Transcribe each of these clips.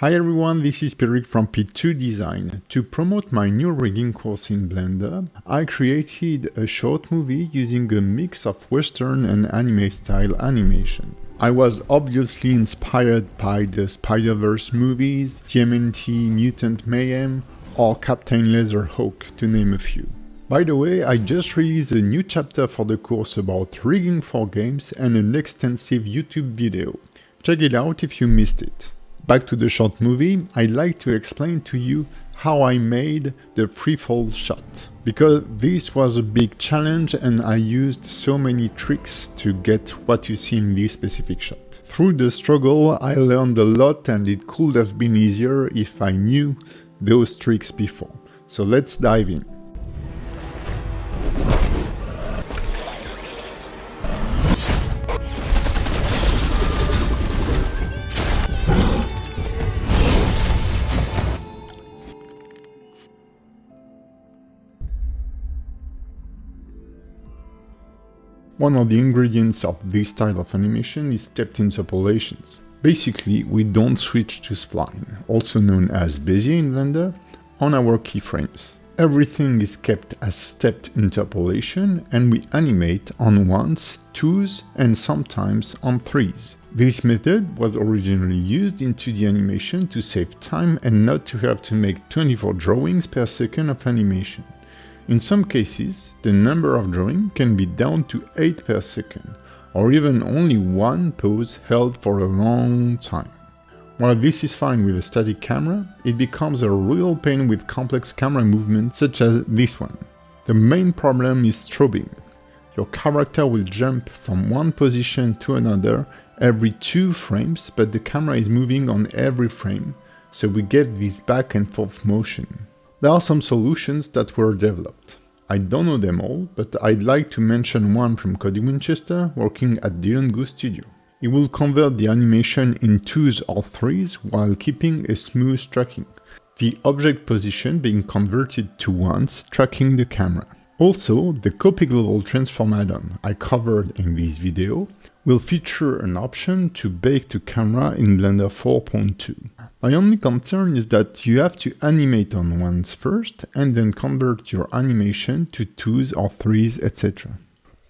Hi everyone, this is Pierrick from P2design. To promote my new rigging course in Blender, I created a short movie using a mix of Western and anime style animation. I was obviously inspired by the Spider-Verse movies, TMNT Mutant Mayhem, or Captain Leatherhawk, to name a few. By the way, I just released a new chapter for the course about rigging for games and an extensive YouTube video. Check it out if you missed it. Back to the short movie, I'd like to explain to you how I made the freefall shot. Because this was a big challenge and I used so many tricks to get what you see in this specific shot. Through the struggle, I learned a lot and it could have been easier if I knew those tricks before. So let's dive in. One of the ingredients of this style of animation is stepped interpolations. Basically, we don't switch to spline, also known as Bezier in Blender, on our keyframes. Everything is kept as stepped interpolation and we animate on 1s, 2s and sometimes on 3s. This method was originally used in 2D animation to save time and not to have to make 24 drawings per second of animation. In some cases, the number of drawings can be down to 8 per second, or even only one pose held for a long time. While this is fine with a static camera, it becomes a real pain with complex camera movements such as this one. The main problem is strobing. Your character will jump from one position to another every 2 frames, but the camera is moving on every frame, so we get this back and forth motion. There are some solutions that were developed. I don't know them all, but I'd like to mention one from Cody Winchester working at Dylan Goose Studio. It will convert the animation in 2s or 3s while keeping a smooth tracking, the object position being converted to 1s tracking the camera. Also, the Copy Global Transform add-on I covered in this video will feature an option to bake to camera in Blender 4.2. My only concern is that you have to animate on 1s first and then convert your animation to 2s or 3s, etc.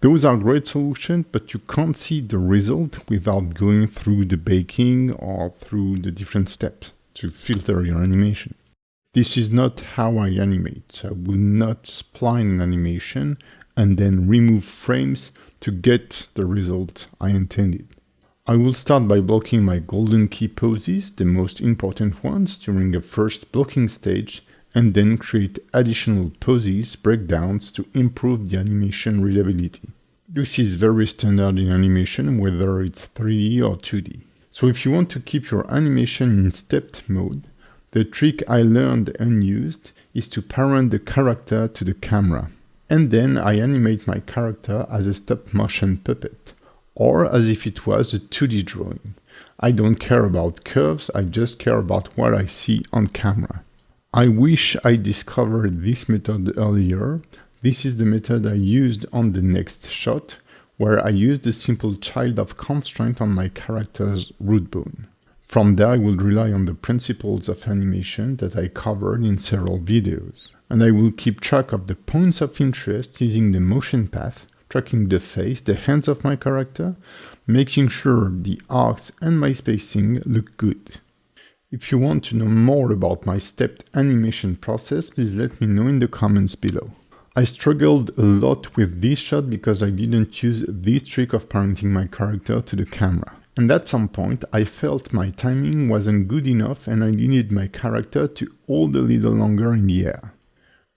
Those are great solutions, but you can't see the result without going through the baking or through the different steps to filter your animation. This is not how I animate. I will not spline an animation and then remove frames to get the result I intended. I will start by blocking my golden key poses, the most important ones, during a first blocking stage, and then create additional poses breakdowns to improve the animation readability. This is very standard in animation, whether it's 3D or 2D. So if you want to keep your animation in stepped mode, the trick I learned and used is to parent the character to the camera. And then I animate my character as a stop-motion puppet, or as if it was a 2D drawing. I don't care about curves, I just care about what I see on camera. I wish I discovered this method earlier. This is the method I used on the next shot, where I used a simple child of constraint on my character's root bone. From there I will rely on the principles of animation that I covered in several videos. And I will keep track of the points of interest using the motion path, tracking the face, the hands of my character, making sure the arcs and my spacing look good. If you want to know more about my stepped animation process, please let me know in the comments below. I struggled a lot with this shot because I didn't use this trick of parenting my character to the camera. And at some point I felt my timing wasn't good enough and I needed my character to hold a little longer in the air.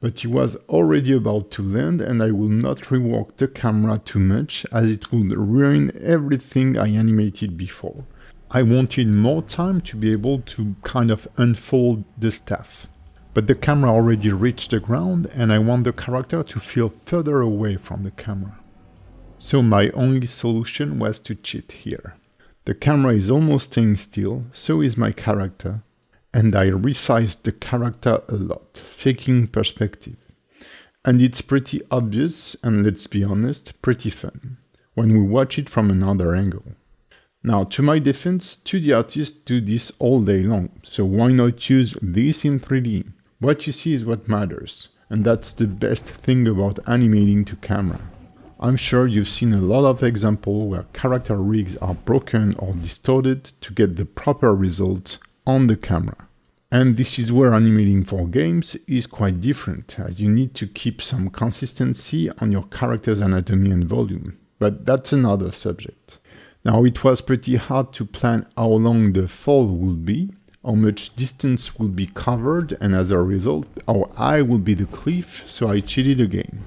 But he was already about to land and I will not rework the camera too much as it would ruin everything I animated before. I wanted more time to be able to kind of unfold the stuff. But the camera already reached the ground and I want the character to feel further away from the camera. So my only solution was to cheat here. The camera is almost staying still, so is my character. And I resized the character a lot, faking perspective. And it's pretty obvious, and let's be honest, pretty fun, when we watch it from another angle. Now, to my defense, 2D artists do this all day long, so why not use this in 3D? What you see is what matters, and that's the best thing about animating to camera. I'm sure you've seen a lot of examples where character rigs are broken or distorted to get the proper result on the camera. And this is where animating for games is quite different, as you need to keep some consistency on your character's anatomy and volume. But that's another subject. Now, it was pretty hard to plan how long the fall would be, how much distance will be covered, and as a result, how high will be the cliff, so I cheated again.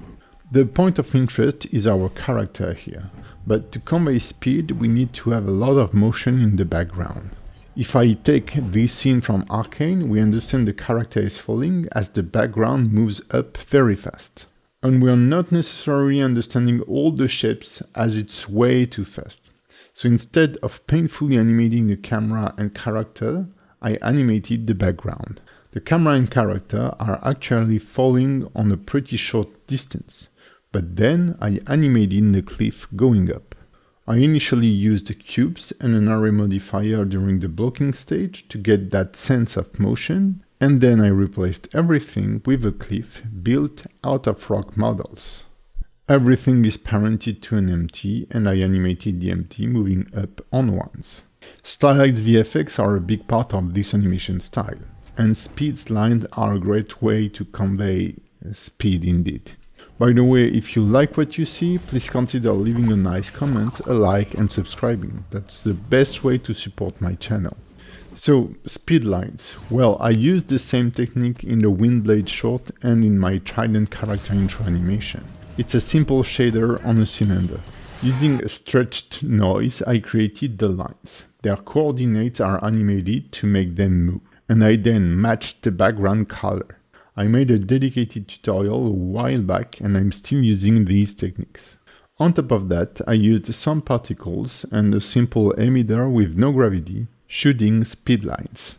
The point of interest is our character here, but to convey speed, we need to have a lot of motion in the background. If I take this scene from Arcane, we understand the character is falling as the background moves up very fast. And we are not necessarily understanding all the shapes as it's way too fast. So instead of painfully animating the camera and character, I animated the background. The camera and character are actually falling on a pretty short distance, but then I animated the cliff going up. I initially used cubes and an array modifier during the blocking stage to get that sense of motion, and then I replaced everything with a cliff built out of rock models. Everything is parented to an empty, and I animated the empty moving up on ones. Stylized VFX are a big part of this animation style, and speed lines are a great way to convey speed indeed. By the way, if you like what you see, please consider leaving a nice comment, a like and subscribing. That's the best way to support my channel. So, speed lines. Well, I used the same technique in the Windblade short and in my Trident character intro animation. It's a simple shader on a cylinder. Using a stretched noise, I created the lines. Their coordinates are animated to make them move, and I then matched the background color. I made a dedicated tutorial a while back, and I'm still using these techniques. On top of that, I used some particles and a simple emitter with no gravity, shooting speed lines.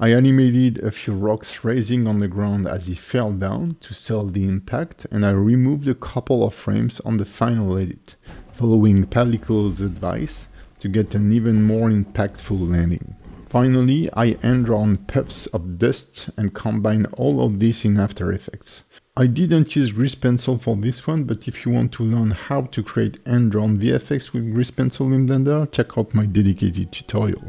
I animated a few rocks raising on the ground as he fell down to sell the impact, and I removed a couple of frames on the final edit, following Picaut's advice to get an even more impactful landing. Finally, I hand-drawn puffs of dust and combined all of this in After Effects. I didn't use Grease Pencil for this one, but if you want to learn how to create hand-drawn VFX with Grease Pencil in Blender, check out my dedicated tutorial.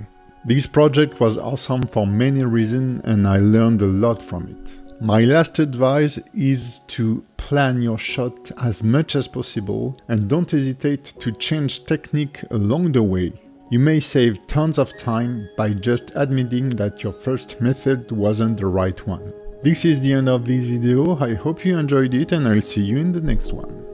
This project was awesome for many reasons, and I learned a lot from it. My last advice is to plan your shot as much as possible and don't hesitate to change technique along the way. You may save tons of time by just admitting that your first method wasn't the right one. This is the end of this video. I hope you enjoyed it, and I'll see you in the next one.